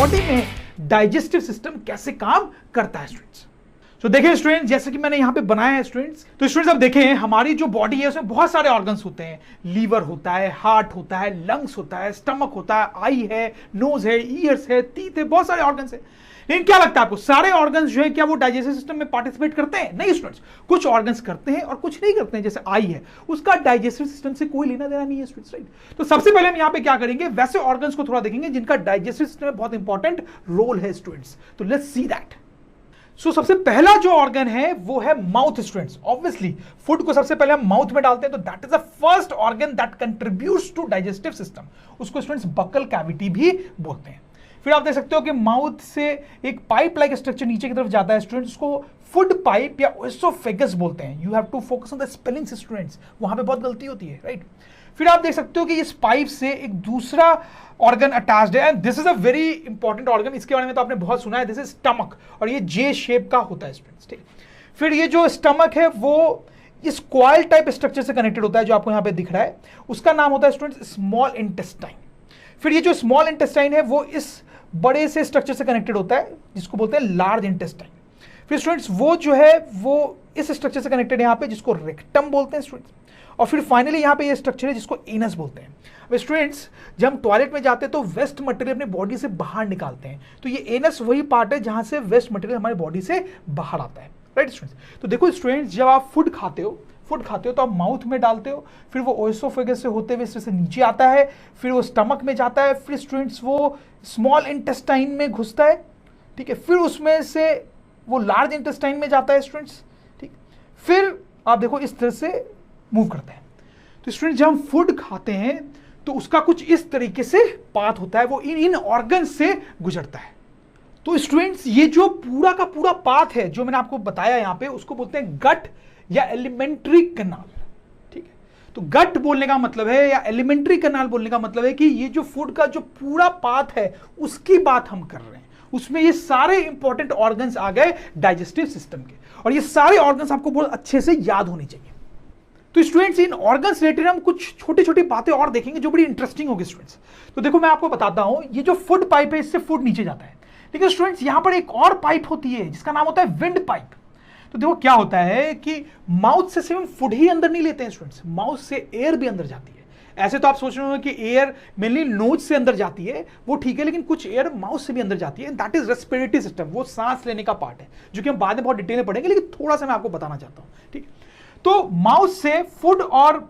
Body में digestive system कैसे काम करता है स्टूडेंट्स। तो देखिए स्टूडेंट्स, जैसे कि मैंने यहाँ पे बनाया है स्टूडेंट्स, तो स्टूडेंट्स अब देखें हमारी जो बॉडी है उसमें बहुत सारे ऑर्गन्स होते हैं। लीवर होता है, हार्ट होता है, लंग्स होता है, स्टमक होता है, आई है, नोज है, ईयर्स है, टीथ है, बहुत सारे ऑर्गन्स है। लेकिन क्या लगता है आपको, सारे ऑर्गन्स जो है क्या वो डाइजेस्टिव सिस्टम में पार्टिसिपेट करते हैं? नहीं स्टूडेंट्स, कुछ ऑर्गन्स करते हैं और कुछ नहीं करते हैं। जैसे आई है, उसका डाइजेस्टिव सिस्टम से कोई लेना देना नहीं है स्टूडेंट्स, राइट। तो सबसे पहले हम यहाँ पे क्या करेंगे, वैसे ऑर्गन्स को थोड़ा देखेंगे जिनका डाइजेस्टिव सिस्टम में बहुत इंपॉर्टेंट रोल है स्टूडेंट्स। तो लेट्स सी दैट। सबसे पहला जो ऑर्गन है वो है माउथ स्टूडेंट्स। ऑब्वियसली फूड को सबसे पहले हम माउथ में डालते हैं, तो that is the first organ that contributes to digestive system. उसको स्टूडेंट्स बकल कैविटी भी बोलते हैं। फिर आप देख सकते हो कि माउथ से एक पाइप लाइक स्ट्रक्चर नीचे की तरफ जाता है स्टूडेंट्स, उसको फूड पाइप या ओएसोफेगस बोलते हैं। You have to focus on the spellings students, वहां पे बहुत गलती होती है, राइट। फिर आप देख सकते हो कि इस पाइप से एक दूसरा ऑर्गन अटैच्ड है, and this is a very important organ. इसके बारे में तो आपने बहुत सुना है, दिस इज स्टमक, और ये जे शेप का होता है स्टूडेंट्स, ठीक। फिर ये जो स्टमक है वो इस कॉइल टाइप स्ट्रक्चर से कनेक्टेड होता है, जो आपको यहाँ पे दिख रहा है, उसका नाम होता है स्टूडेंट्स स्मॉल इंटेस्टाइन। फिर ये जो स्मॉल इंटेस्टाइन है वो इस बड़े से स्ट्रक्चर से कनेक्टेड होता है, जिसको बोलते हैं लार्ज इंटेस्टाइन। फिर स्टूडेंट्स वो जो है वो इस स्ट्रक्चर से कनेक्टेड है यहाँ पे, जिसको रेक्टम बोलते हैं स्टूडेंट्स। और फिर फाइनली यहाँ पे ये स्ट्रक्चर है जिसको एनस बोलते हैं। अब स्टूडेंट्स, जब हम टॉयलेट में जाते हैं तो वेस्ट मटेरियल अपनी बॉडी से बाहर निकालते हैं, तो ये एनस वही पार्ट है जहां से वेस्ट मटेरियल हमारी बॉडी से बाहर आता है, राइट स्टूडेंट्स। तो देखो स्टूडेंट्स, जब आप फूड खाते हो तो आप माउथ में डालते हो, फिर वो ओएसोफेगस से होते हुए से नीचे आता है, फिर वो स्टमक में जाता है, फिर स्टूडेंट्स वो स्मॉल इंटेस्टाइन में घुसता है, ठीक है, फिर उसमें से वो लार्ज इंटेस्टाइन में जाता है स्टूडेंट्स, ठीक। फिर आप देखो इस तरह से मूव करता है। तो स्टूडेंट, जब हम फूड खाते हैं तो उसका कुछ इस तरीके से पाथ होता है, वो इन ऑर्गन से गुजरता है। तो स्टूडेंट्स, ये जो पूरा का पूरा पाथ है जो मैंने आपको बताया यहाँ पे, उसको बोलते हैं गट या एलिमेंट्री कैनाल, ठीक है। तो गट बोलने का मतलब है या एलिमेंट्री कैनाल बोलने का मतलब है कि ये जो फूड का जो पूरा पाथ है उसकी बात हम कर रहे हैं। उसमें ये सारे इंपॉर्टेंट ऑर्गन्स आ गए डाइजेस्टिव सिस्टम के, और ये सारे ऑर्गन्स आपको बहुत अच्छे से याद होने चाहिए। तो स्टूडेंट्स, इन ऑर्गन्स रिलेटेड हम कुछ छोटी छोटी बातें और देखेंगे जो बड़ी इंटरेस्टिंग होगी स्टूडेंट्स। तो देखो मैं आपको बताता हूं, ये जो फूड पाइप है इससे फूड नीचे जाता है, लेकिन स्टूडेंट्स यहां पर एक और पाइप होती है जिसका नाम होता है विंड पाइप। तो देखो क्या होता है कि माउथ से सिर्फ फूड ही अंदर नहीं लेते हैं स्टूडेंट्स, माउथ से एयर भी अंदर जाती है। ऐसे तो आप सोच रहे हो कि एयर मेनली नोज से अंदर जाती है, वो ठीक है, लेकिन कुछ एयर माउथ से भी अंदर जाती है। दैट इज रेस्पिरेटरी सिस्टम, वो सांस लेने का पार्ट है, जो कि हम बाद में बहुत डिटेल में पढ़ेंगे, लेकिन थोड़ा सा मैं आपको बताना चाहता हूं, ठीक। तो माउथ से फूड और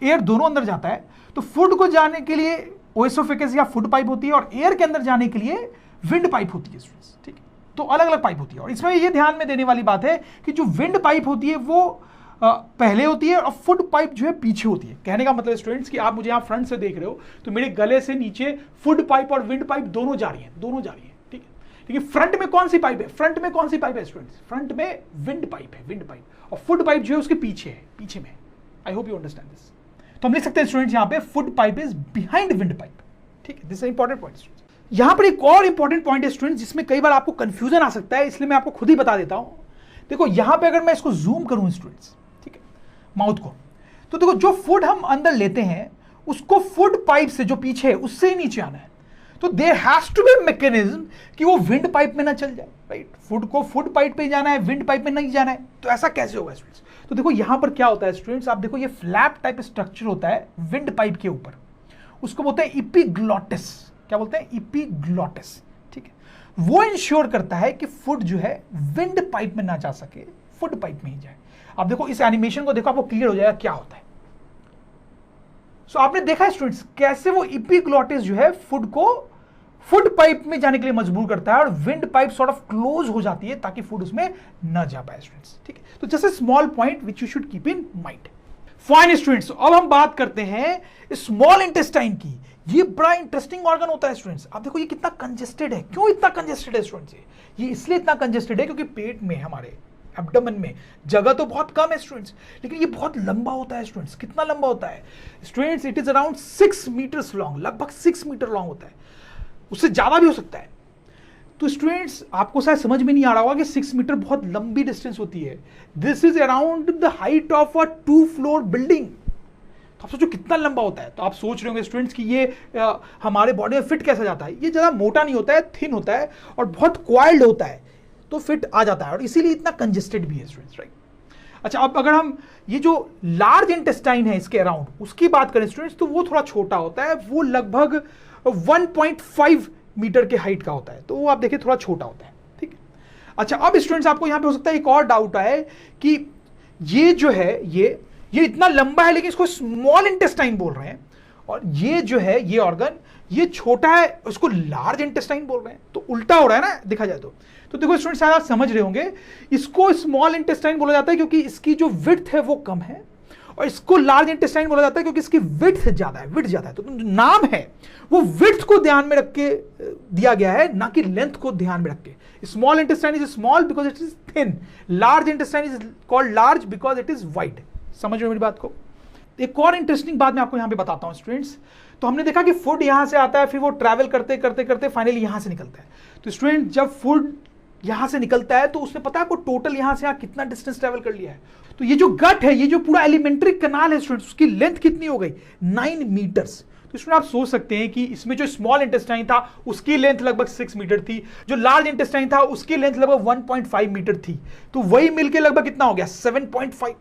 एयर दोनों अंदर जाता है। तो फूड को जाने के लिए ओएसोफेगस या फूड पाइप होती है, और एयर के अंदर जाने के लिए विंड पाइप होती है स्टूडेंट्स, ठीक है। तो अलग अलग पाइप होती है, और इसमें ये ध्यान में देने वाली बात है कि जो विंड पाइप होती है वो पहले होती है और फूड पाइप जो है पीछे होती है। कहने का मतलब स्टूडेंट्स कि आप मुझे यहाँ फ्रंट से देख रहे हो, तो मेरे गले से नीचे फूड पाइप और विंड पाइप दोनों जा रही है, ठीक है। लेकिन फ्रंट में कौन सी पाइप है, स्टूडेंट्स? फ्रंट में विंड पाइप है, और फूड पाइप जो है उसके पीछे है, पीछे में। I hope you understand this. तो हम लिख सकते हैं स्टूडेंट्स यहाँ पे food pipe is behind wind pipe, ठीक है। This is important point students. यहाँ पर एक और इंपॉर्टेंट पॉइंट है स्टूडेंट्स, जिसमें कई बार आपको कंफ्यूजन आ सकता है, इसलिए मैं आपको खुद ही बता देता हूँ। देखो यहाँ पे अगर मैं इसको जूम करूँ स्टूडेंट्स, ठीक है, माउथ को, तो देखो जो फूड हम अंदर लेते हैं उसको फूड पाइप से जो पीछे है उससे ही नीचे आना है। तो there has to be mechanism कि वो विंड पाइप में ना चल जाए, राइट। फूड को फूड पाइप पे जाना है, विंड पाइप में नहीं जाना है। तो ऐसा कैसे होगा स्टूडेंट्स? तो देखो यहाँ पर क्या होता है स्टूडेंट्स, आप देखो ये फ्लैप टाइप स्ट्रक्चर होता है विंड पाइप के ऊपर, उसको बोलते हैं इपीग्लॉटिस। क्या बोलते हैं? इपीग्लॉटिस, ठीक है। वो इंश्योर करता है कि फूड जो है विंड पाइप में ना जा सके, फूड पाइप में ही जाए। आप देखो इस एनिमेशन को देखो, आपको क्लियर हो जाएगा क्या होता है। सो आपने देखा है स्टूडेंट्स कैसे वो इपीग्लॉटिस जो है फूड को फूड पाइप में जाने के लिए मजबूर करता है, और wind pipe sort of close हो जाती है ताकि फूड उसमें न जा पाए स्टूडेंट्स, ठीक है। तो just a small point which you should keep in mind. Fine students, अब हम बात करते हैं स्मॉल इंटेस्टाइन की। ये बड़ा इंटरेस्टिंग ऑर्गन होता है स्टूडेंट्स। आप देखो ये कितना कंजेस्टेड है। क्यों इतना कंजेस्टेड है स्टूडेंट्स? ये इसलिए इतना कंजेस्टेड है क्योंकि पेट में, हमारे एब्डोमेन में जगह तो बहुत कम है स्टूडेंट्स, लेकिन ये बहुत लंबा होता है स्टूडेंट्स। कितना लंबा होता है students? It is around 6 metres long, लगभग 6 मीटर लॉन्ग होता है, उससे ज्यादा भी हो सकता है। तो स्टूडेंट्स आपको शायद समझ में नहीं आ रहा होगा कि 6 मीटर बहुत लंबी डिस्टेंस होती है। This is around the height of a 2 floor building. आप सोचो कितना लंबा होता है। तो आप सोच रहे होंगे स्टूडेंट्स कि ये हमारे बॉडी में फिट कैसे जाता है। ये ज़्यादा मोटा नहीं होता है, थिन होता है और बहुत क्वाइल्ड होता है, तो फिट आ जाता है और इसीलिए इतना कंजेस्टेड भी है स्टूडेंट्स, राइट। अच्छा, अब अगर हम ये जो लार्ज इंटेस्टाइन है इसके अराउंड उसकी बात करें स्टूडेंट्स, तो वो थोड़ा छोटा होता है, वो लगभग 1.5 मीटर के हाइट का होता है, तो वो आप देखिए थोड़ा छोटा होता है, ठीक है। अच्छा, अब स्टूडेंट्स आपको यहां पे हो सकता है एक और डाउट है कि ये जो है ये इतना लंबा है लेकिन इसको स्मॉल इंटेस्टाइन बोल रहे हैं, और ये जो है ये ऑर्गन ये छोटा है उसको लार्ज इंटेस्टाइन बोल रहे हैं, तो उल्टा हो रहा है ना देखा जाए तो देखो स्टूडेंट्स शायद आप समझ रहे होंगे, इसको स्मॉल इंटेस्टाइन बोला जाता है क्योंकि इसकी जो विड्थ है वो कम है, और इसको लार्ज इंटेस्टाइन बोला जाता है क्योंकि इसकी विड्थ ज्यादा है। तो जो नाम है वो विड्थ को ध्यान में रख के दिया गया है, ना कि लेंथ को ध्यान में रख के। Small intestine is small because it is thin, large intestine is called large because it is wide. समझ रहे हो मेरी बात को। एक और इंटरेस्टिंग बात मैं आपको यहां पे बताता हूं स्टूडेंट्स। तो हमने देखा कि फूड यहां से आता है, फिर वो ट्रैवल करते करते करते फाइनली यहां से निकलता है। तो स्टूडेंट जब फूड यहां से निकलता है तो उसने पता है आपको टोटल यहां से कितना डिस्टेंस ट्रैवल कर लिया है। तो ये जो गट है, ये जो पूरा एलिमेंट्री कनाल है स्टूडेंट्स, उसकी लेंथ कितनी हो गई 9 मीटर्स। तो इसमें आप सोच सकते हैं कि इसमें जो स्मॉल इंटेस्टाइन था उसकी लेंथ लगभग 6 मीटर थी, जो लार्ज इंटेस्टाइन था उसकी लेंथ लगभग 1.5 मीटर थी, तो वही मिलके लगभग कितना हो गया 7.5।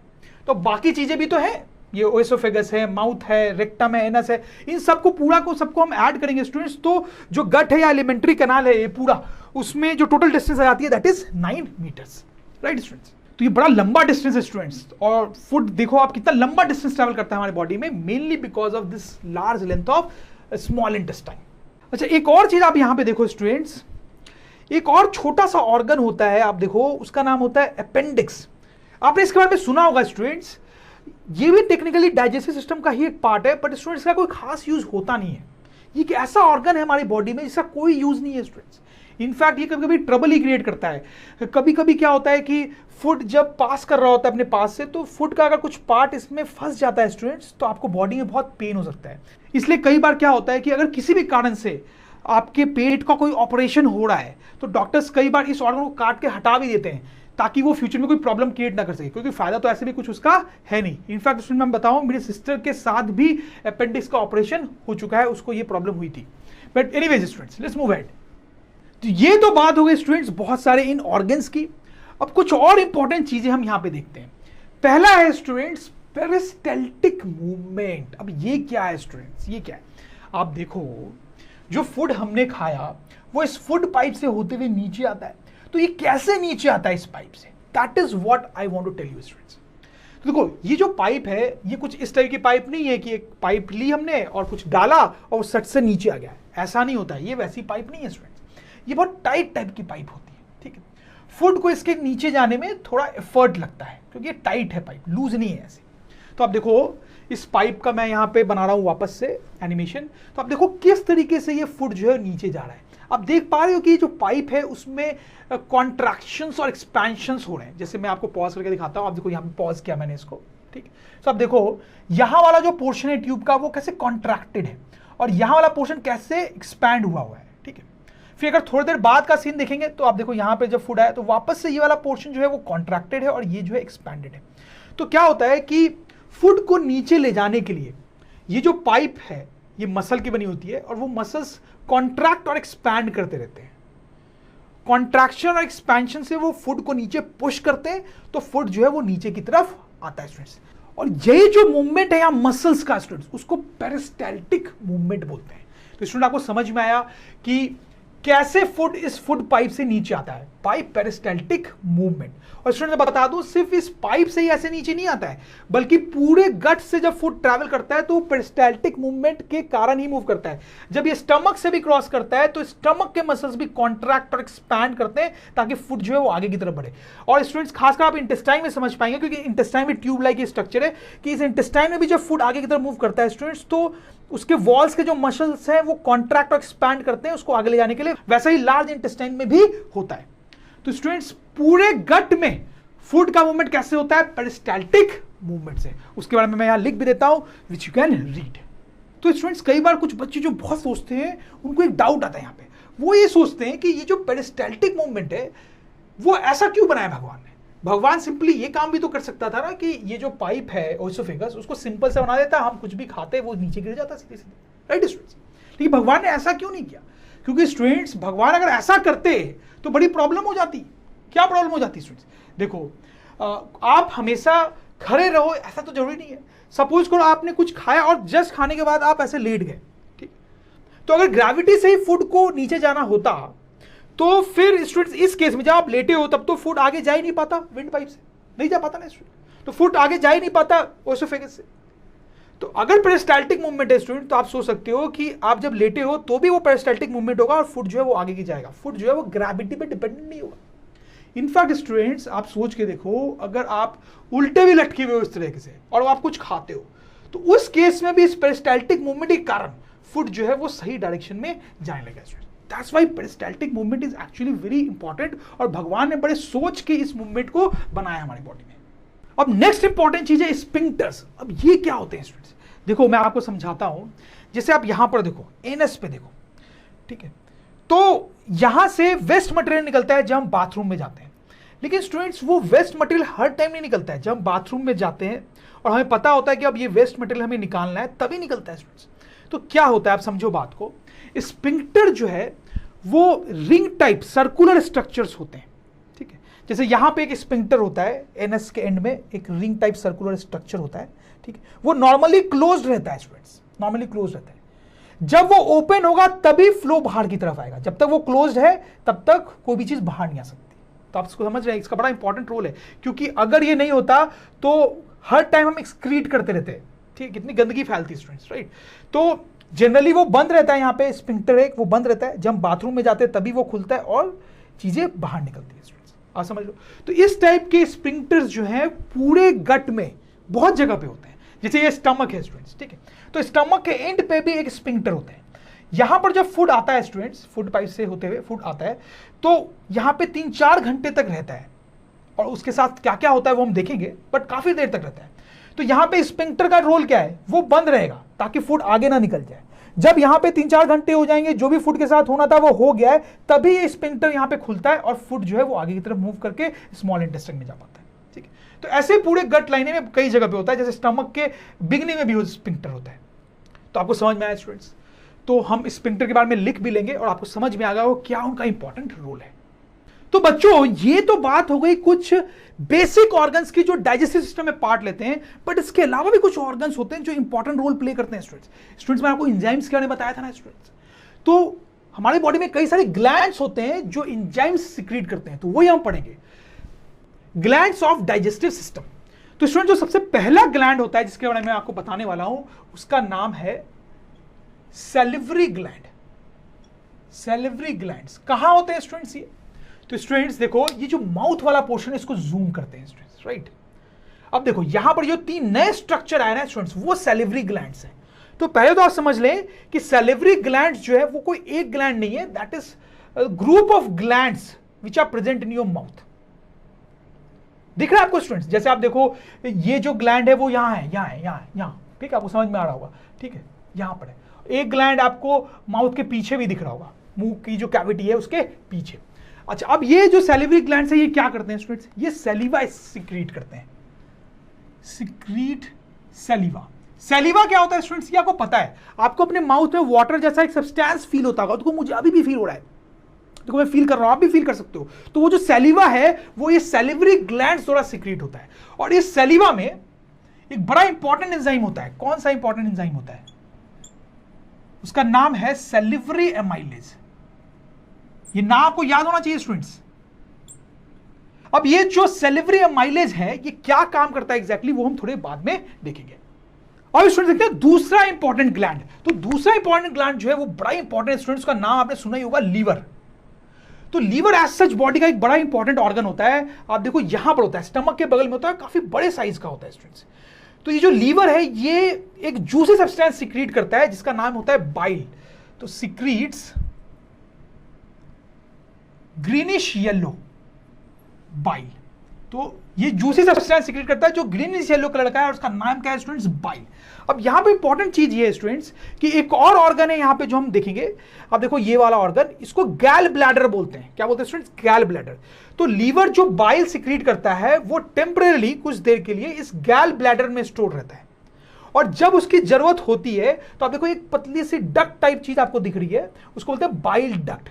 तो बाकी चीजें भी तो है, ये ओएसोफेगस है, माउथ है, रेक्टम है, एनस है, इन सबको पूरा को सबको हम ऐड करेंगे स्टूडेंट्स, तो जो गट है या एलिमेंट्री कनाल है ये पूरा, उसमें जो टोटल डिस्टेंस आ जाती है that is 9 metres, right students. तो ये बड़ा लंबा डिस्टेंस है स्टूडेंट्स, और फूड देखो आप कितना लंबा डिस्टेंस ट्रैवल करता है हमारी बॉडी में, mainly because of this large length of small intestine. अच्छा, एक और चीज आप यहां पे देखो स्टूडेंट्स, एक और छोटा सा ऑर्गन होता है, आप देखो उसका नाम होता है अपेंडिक्स। आपने इसके बारे में सुना होगा स्टूडेंट्स, ये भी टेक्निकली डाइजेस्टिव सिस्टम का ही एक पार्ट है, बट स्टूडेंट्स का कोई खास यूज होता नहीं है। ये एक ऐसा ऑर्गन है हमारी बॉडी में जिसका कोई यूज नहीं है स्टूडेंट्स। इनफैक्ट ये कभी कभी ट्रबल ही क्रिएट करता है। कभी कभी क्या होता है कि फूड जब पास कर रहा होता है अपने पास से, तो फूड का अगर कुछ पार्ट इसमें फंस जाता है स्टूडेंट्स, तो आपको बॉडी में बहुत पेन हो सकता है। इसलिए कई बार क्या होता है कि अगर किसी भी कारण से आपके पेट का कोई ऑपरेशन हो रहा है, तो डॉक्टर्स कई बार इस ऑर्गन को काट के हटा भी देते हैं ताकि वो फ्यूचर में कोई प्रॉब्लम क्रिएट ना कर सके, क्योंकि फायदा तो ऐसे भी कुछ उसका है नहीं। इनफैक्ट उसमें मैं बताऊं, मेरी सिस्टर के साथ भी अपेंडिक्स का ऑपरेशन हो चुका है, उसको ये प्रॉब्लम हुई थी। But anyways students, let's move ahead. तो ये तो बात हो गई स्टूडेंट्स बहुत सारे इन ऑर्गन्स की। अब कुछ और इंपॉर्टेंट चीजें हम यहां पे देखते हैं। पहला है स्टूडेंट्स पेरिस्टाल्टिक मूवमेंट। अब ये क्या है स्टूडेंट्स, ये क्या है? आप देखो, जो फूड हमने खाया वो इस फूड पाइप से होते हुए नीचे आता है। तो ये कैसे नीचे आता है इस पाइप से? That is what I want to tell you students. तो देखो, ये जो पाइप है ये कुछ इस टाइप की पाइप नहीं है कि एक पाइप ली हमने और कुछ डाला और सट से नीचे आ गया, ऐसा नहीं होता है। ये वैसी पाइप नहीं है स्टूडेंट्स, ये बहुत टाइट टाइप की पाइप होती है, ठीक है। फूड को इसके नीचे जाने में थोड़ा एफर्ट लगता है क्योंकि ये टाइट है पाइप, लूज नहीं है ऐसे। तो आप देखो, इस पाइप का मैं यहाँ पे बना रहा हूँ वापस से एनिमेशन। तो आप देखो किस तरीके से ये फूड जो है नीचे जा रहा है। आप देख पा रहे हो कि जो पाइप है उसमें कॉन्ट्रैक्शंस और एक्सपेंशंस हो रहे हैं। जैसे मैं आपको पॉज करके दिखाता हूँ। आप देखो यहाँ पे पॉज किया मैंने इसको, ठीक है। तो आप देखो यहाँ वाला जो पोर्शन है ट्यूब का वो कैसे कॉन्ट्रैक्टेड है और यहाँ वाला पोर्शन कैसे एक्सपैंड हुआ है, ठीक है। फिर अगर थोड़ी देर बाद का सीन देखेंगे तो आप देखो यहाँ पे जब फूड आया तो वापस से ये वाला पोर्शन जो है वो कॉन्ट्रैक्टेड है और ये जो है एक्सपैंडेड है। तो क्या होता है कि फूड को नीचे ले जाने के लिए ये जो पाइप है ये मसल की बनी होती है और वो मसल्स कॉन्ट्रैक्ट और एक्सपैंड करते रहते हैं। कॉन्ट्रैक्शन और एक्सपेंशन से वो फूड को नीचे पुश करते हैं तो फूड जो है वो नीचे की तरफ आता है स्टूडेंट्स। और यही जो मूवमेंट है यहाँ मसल्स का स्टूडेंट्स, उसको पेरिस्टाल्टिक मूवमेंट बोलते हैं। तो स्टूडेंट आपको समझ में आया कि कैसे फूड इस फूड पाइप से नीचे आता है, बाय पेरिस्टाल्टिक मूवमेंट। और स्टूडेंट बता दूं, सिर्फ इस पाइप से ही ऐसे नीचे नहीं आता है, बल्कि पूरे गट से जब फूड ट्रैवल करता है तो पेरिस्टाल्टिक मूवमेंट के कारण ही मूव करता है। जब ये स्टमक से भी क्रॉस करता है तो स्टमक के मसल्स भी कॉन्ट्रैक्ट और एक्सपैंड करते हैं ताकि फूड जो है वो आगे की तरफ बढ़े। और स्टूडेंट्स खासकर आप इंटेस्टाइन में समझ पाएंगे, क्योंकि इंटेस्टाइन में ट्यूब लाइक स्ट्रक्चर है कि इस इंटेस्टाइन में भी जब फूड आगे की तरफ मूव करता है स्टूडेंट्स, तो उसके वॉल्स के जो मसल्स हैं वो कॉन्ट्रैक्ट और एक्सपैंड करते हैं उसको आगे ले जाने के लिए। वैसा ही लार्ज इंटेस्टाइन में भी होता है। तो स्टूडेंट्स पूरे गट में फूड का मूवमेंट कैसे होता है? पेरिस्टाल्टिक मूवमेंट से। उसके बारे में मैं यहां लिख भी देता हूं, विच यू कैन रीड। तो स्टूडेंट्स कई बार कुछ बच्चे जो बहुत सोचते हैं उनको एक डाउट आता है यहाँ पे। वो ये सोचते हैं कि ये जो पेरिस्टाल्टिक मूवमेंट है वो ऐसा क्यों बनाया भगवान ने? भगवान सिंपली ये काम भी तो कर सकता था ना कि ये जो पाइप है ओएसोफेगस उसको सिंपल से बना देता, हम कुछ भी खाते वो नीचे गिर जाता सीधे सीधे, राइट स्टूडेंट्स। लेकिन भगवान ने ऐसा क्यों नहीं किया? क्योंकि स्टूडेंट्स भगवान अगर ऐसा करते तो बड़ी प्रॉब्लम हो जाती। क्या प्रॉब्लम हो जाती स्टूडेंट्स? देखो आप हमेशा खड़े रहो ऐसा तो जरूरी नहीं है। सपोज करो आपने कुछ खाया और जस्ट खाने के बाद आप ऐसे लेट गए, ठीक, तो अगर ग्रेविटी से ही फूड को नीचे जाना होता तो फिर स्टूडेंट्स इस केस में जब आप लेटे हो तब तो फूड आगे जा ही नहीं पाता, विंड पाइप से नहीं जा पाता ना स्टूडेंट, तो फूड आगे जा ही नहीं पाता ओएसोफेगस से। तो अगर पेरिस्टाल्टिक मूवमेंट है स्टूडेंट तो आप सोच सकते हो कि आप जब लेटे हो तो भी वो पेरिस्टाल्टिक मूवमेंट होगा और फूड जो है वो आगे की जाएगा, फूड जो है वो ग्रेविटी पे डिपेंडेंट नहीं होगा। इनफैक्ट स्टूडेंट्स आप सोच के देखो, अगर आप उल्टे भी लटके हुए हो इस तरीके से और आप कुछ खाते हो तो उस केस में भी इस पेरिस्टाल्टिक मूवमेंट के कारण फूड जो है वो सही डायरेक्शन में जाने लगा student. That's why peristaltic movement is actually very important और भगवान ने बड़े सोच के इस मूवमेंट को बनाया हमारी बॉडी में। अब नेक्स्ट इंपॉर्टेंट चीज है स्फिंक्टर्स। अब ये क्या होते हैं स्टूडेंट्स? देखो मैं आपको समझाता हूं। जैसे आप यहां पर देखो, एनएस पे देखो, ठीक है, तो यहां से वेस्ट मटेरियल निकलता है जब हम बाथरूम में जाते हैं। लेकिन स्टूडेंट्स वो वेस्ट मटेरियल हर टाइम नहीं निकलता है। जब हम बाथरूम में जाते हैं और हमें पता होता है कि अब ये वेस्ट मटेरियल हमें निकालना है तभी निकलता है स्टूडेंट्स। तो क्या होता है आप समझो बात को, स्फिंक्टर जो है वो रिंग टाइप सर्कुलर स्ट्रक्चर्स होते हैं, ठीक है। जैसे यहां पे एक स्फिंक्टर होता है, एनएस के एंड में एक रिंग टाइप सर्कुलर स्ट्रक्चर होता है, ठीक है। वो नॉर्मली क्लोज्ड रहता है स्टूडेंट्स, नॉर्मली क्लोज्ड रहता है। जब वो ओपन होगा तभी फ्लो बाहर की तरफ आएगा, जब तक वो क्लोज्ड है तब तक कोई भी चीज बाहर नहीं आ सकती। तो आप इसको समझ रहे हैं, इसका बड़ा इंपॉर्टेंट रोल है, क्योंकि अगर ये नहीं होता तो हर टाइम हम एक्सक्रीट करते रहते हैं, ठीक है, कितनी गंदगी फैलती है स्टूडेंट्स, राइट। तो जनरली वो बंद रहता है, यहाँ पे स्फिंक्टर एक वो बंद रहता है, जब बाथरूम में जाते हैं तभी वो खुलता है और चीजें बाहर निकलती है स्टूडेंट्स, आप समझ लो। तो इस टाइप के स्फिंक्टर्स जो हैं पूरे गट में बहुत जगह पे होते हैं। जैसे ये स्टमक है स्टूडेंट्स, ठीक है, तो स्टमक के एंड पे भी एक स्फिंक्टर होता है। यहां पर जब फूड आता है स्टूडेंट्स, फूड पाइप से होते हुए फूड आता है तो यहां पे 3-4 घंटे तक रहता है और उसके साथ क्या क्या होता है वो हम देखेंगे, बट काफी देर तक रहता है। तो यहां पे स्फिंक्टर का रोल क्या है, वो बंद रहेगा ताकि फूड आगे ना निकल जाए। जब यहां पे 3-4 घंटे हो जाएंगे, जो भी फूड के साथ होना था वो हो गया है, तभी ये स्फिंक्टर यहां पे खुलता है और फूड जो है वो आगे की तरफ मूव करके स्मॉल इंटेस्टाइन में जा पाता है, ठीक है। तो ऐसे पूरे गट लाइने में कई जगह पे होता है, जैसे स्टमक के बिगनिंग में भी स्फिंक्टर होता है। तो आपको समझ में आया स्टूडेंट्स? तो हम स्फिंक्टर के बारे में लिख भी लेंगे और आपको समझ में आ गया वो क्या उनका इंपॉर्टेंट रोल है। तो बच्चों ये तो बात हो गई कुछ बेसिक ऑर्गन्स की जो डाइजेस्टिव सिस्टम में पार्ट लेते हैं, बट इसके अलावा भी कुछ ऑर्गन्स होते हैं जो इंपॉर्टेंट रोल प्ले करते हैं स्टूडेंट्स। मैंने आपको एंजाइम्स के बारे में बताया था ना स्टूडेंट्स। तो हमारी बॉडी में कई सारे ग्लैंड्स होते हैं जो एंजाइम्स सिक्रीट करते हैं, तो वही हम पढ़ेंगे, ग्लैंड्स ऑफ डाइजेस्टिव सिस्टम। तो स्टूडेंट जो सबसे पहला ग्लैंड होता है जिसके बारे में आपको बताने वाला हूं उसका नाम है सैलिवरी ग्लैंड। सैलिवरी ग्लैंड्स कहां होते हैं स्टूडेंट्स? ये तो स्टूडेंट्स देखो, ये जो माउथ वाला पोर्शन है इसको जूम करते हैं स्टूडेंट्स, राइट। अब देखो यहां पर जो 3 नए स्ट्रक्चर आए ना स्टूडेंट्स, वो सैलिवरी ग्लैंड्स हैं। तो पहले तो आप समझ लें कि सैलिवरी ग्लैंड्स जो है वो कोई एक ग्लैंड नहीं है, that is group of glands which are present in your mouth. दिख रहा है आपको स्टूडेंट्स? जैसे आप देखो ये जो ग्लैंड है वो यहां है, यहां है, यहां है, यहां, ठीक है, आपको समझ में आ रहा होगा, ठीक है, यहां पर है। एक ग्लैंड आपको माउथ के पीछे भी दिख रहा होगा, मुंह की जो कैविटी है उसके पीछे। अच्छा, अब ये जो सैलिवरी ग्लैंड्स है ये क्या करते हैं स्टूडेंट्स? ये सैलिवा सिक्रीट करते हैं, सिक्रीट सैलिवा। सैलिवा क्या होता है स्टूडेंट्स? ये आपको पता है, आपको अपने माउथ में वाटर जैसा एक सब्सटेंस फील होता होगा, तो मुझे अभी भी फील हो रहा है, तो मैं फील कर रहा हूं, आप भी फील कर सकते हो। तो वो जो सैलिवा है वो ये सैलिवरी ग्लैंड्स द्वारा सिक्रीट होता है। और इस सैलिवा में एक बड़ा इंपॉर्टेंट एंजाइम होता है। कौन सा इंपॉर्टेंट एंजाइम होता है? उसका नाम है सैलिवरी एमाइलेज। ये नाम आपको याद होना चाहिए स्टूडेंट्स। अब ये जो सैलिवरी एमाइलेज है ये क्या काम करता है एग्जैक्टली वो हम थोड़े बाद में देखेंगे। और स्टूडेंट्स देखते हैं दूसरा इंपॉर्टेंट ग्लैंड। तो दूसरा इंपॉर्टेंट ग्लैंड जो है वो बड़ा इंपॉर्टेंट स्टूडेंट्स का नाम आपने सुना ही होगा, लीवर। तो लीवर एज सच बॉडी का एक बड़ा इंपॉर्टेंट ऑर्गन होता है। आप देखो यहां पर होता है, स्टमक के बगल में होता है, काफी बड़े साइज का होता है स्टूडेंट्स। तो ये जो लीवर है ये एक जूसी सब्सटेंस सिक्रीट करता है जिसका नाम होता है बाइल। तो सिक्रीट्स ग्रीनिश येलो बाइल। तो ये जूसी सब्सटेंस सीक्रेट करता है जो ग्रीनिश येलो कलर का है और उसका नाम क्या है स्टूडेंट्स? बाइल। अब यहां पे इंपॉर्टेंट चीज ये है स्टूडेंट्स कि एक और ऑर्गन है यहां पे जो हम देखेंगे। अब देखो ये वाला ऑर्गन, इसको गैल ब्लैडर बोलते हैं। क्या बोलते हैं स्टूडेंट्स? गैल ब्लैडर। तो लीवर जो बाइल सीक्रेट करता है वो टेम्परेली कुछ देर के लिए इस गैल ब्लैडर में स्टोर रहता है, और जब उसकी जरूरत होती है तो आप देखो एक पतली सी डक्ट टाइप चीज आपको दिख रही है, उसको बोलते हैं बाइल डक्ट।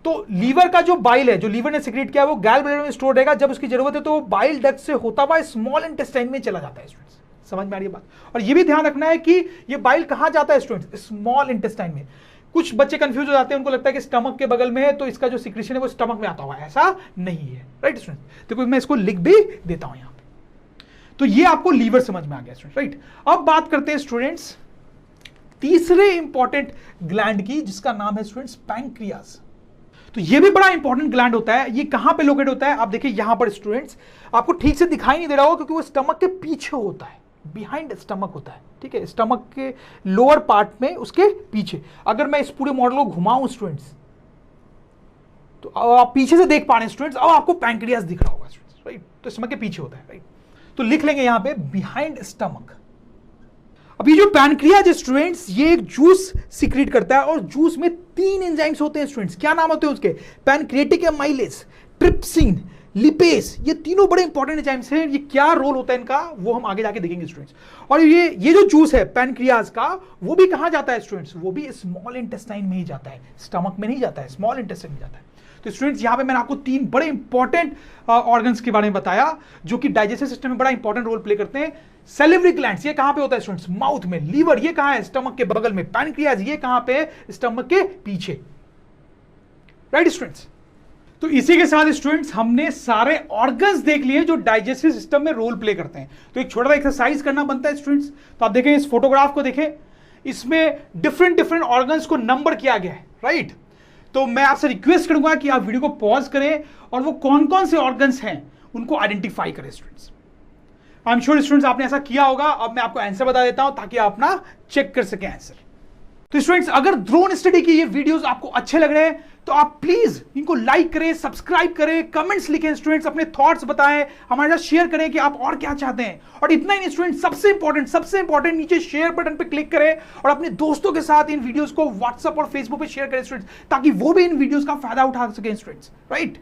तो लीवर का जो बाइल है, जो लीवर ने सीक्रेट किया है, वो गैल ब्लैडर में स्टोर रहेगा। जब उसकी जरूरत है तो वो बाइल डक्ट से होता हुआ स्मॉल इंटेस्टाइन में चला जाता है स्टूडेंट्स। समझ में आ रही है बात? और ये भी ध्यान रखना है कि ये बाइल कहां जाता है स्टूडेंट्स? स्मॉल इंटेस्टाइन में। कुछ बच्चे कंफ्यूज हो जाते हैं, उनको लगता है कि स्टमक के बगल में है तो इसका जो सीक्रेशन है वो स्टमक में आता हुआ है। ऐसा नहीं है, राइट स्टूडेंट्स? देखो मैं इसको लिख भी देता हूं यहां पे। तो ये आपको लीवर समझ में आ गया स्टूडेंट, राइट? अब बात करते हैं स्टूडेंट्स तीसरे इंपॉर्टेंट ग्लैंड की, जिसका नाम है स्टूडेंट्स पैंक्रियाज। तो ये भी बड़ा इंपॉर्टेंट ग्लैंड होता है। ये कहां पे लोकेट होता है? आप देखिए यहां पर स्टूडेंट्स, आपको ठीक से दिखाई नहीं दे रहा होगा क्योंकि वो स्टमक के पीछे होता है, बिहाइंड स्टमक होता है, ठीक है? स्टमक के लोअर पार्ट में, उसके पीछे। अगर मैं इस पूरे मॉडल को घुमाऊं स्टूडेंट्स तो आप पीछे से देख पा रहे हैं स्टूडेंट्स, अब आपको पैंक्रियाज दिख रहा होगा स्टूडेंट्स, राइट? तो स्टमक के पीछे होता है, राइट? तो लिख लेंगे यहां पे बिहाइंड स्टमक। अब ये जो पैनक्रियाज स्टूडेंट्स, ये एक जूस सीक्रेट करता है, और जूस में 3 एंजाइम्स होते हैं स्टूडेंट्स। क्या नाम होते हैं उसके? Pancreatic amylase, trypsin, lipase. ये तीनों बड़े इंपॉर्टेंट एंजाइम्स हैं। ये क्या रोल होता है इनका, वो हम आगे जाके देखेंगे स्टूडेंट्स। और ये जो जूस है पैनक्रियाज का, वो भी कहां जाता है स्टूडेंट्स? वो भी स्मॉल इंटेस्टाइन में ही जाता है, स्टमक में नहीं जाता है, स्मॉल इंटेस्टाइन में जाता है। तो स्टूडेंट्स यहां पे मैंने आपको 3 बड़े इंपॉर्टेंट ऑर्गन्स के बारे में बताया जो कि डाइजेस्टिव सिस्टम में बड़ा इंपॉर्टेंट रोल प्ले करते हैं। सैलिवरी ग्लैंड्स, ये कहां पे होता है स्टूडेंट्स? माउथ में। लीवर, ये कहां है? स्टमक के बगल में। पैनक्रियाज, ये कहां पे है? स्टमक के पीछे, राइट स्टूडेंट्स? तो इसी के साथ स्टूडेंट्स हमने सारे ऑर्गन्स देख लिए जो डाइजेस्टिव सिस्टम में रोल प्ले करते हैं। तो एक छोटा सा एक्सरसाइज करना बनता है स्टूडेंट्स। तो आप देखें इस फोटोग्राफ को, देखें इसमें डिफरेंट ऑर्गन्स को नंबर किया गया है, राइट? तो मैं आपसे रिक्वेस्ट करूंगा कि आप वीडियो को पॉज करें और वो कौन कौन से ऑर्गन्स हैं उनको आइडेंटिफाई करें students. I am sure students आपने ऐसा किया होगा। अब मैं आपको आंसर बता देता हूं ताकि आप ना चेक कर सकें आंसर। तो स्टूडेंट्स अगर ड्रोन स्टडी के ये वीडियोस आपको अच्छे लग रहे हैं तो आप प्लीज इनको लाइक करें, सब्सक्राइब करें, कमेंट्स लिखें स्टूडेंट्स, अपने थॉट्स बताएं, हमारे साथ शेयर करें कि आप और क्या चाहते हैं। और इतना ही नहीं स्टूडेंट्स, सबसे इंपॉर्टेंट नीचे शेयर बटन पे क्लिक करें और अपने दोस्तों के साथ इन वीडियोस को व्हाट्सएप और फेसबुक पे शेयर करें स्टूडेंट्स, ताकि वो भी इन वीडियोस का फायदा उठा सकें स्टूडेंट्स, राइट?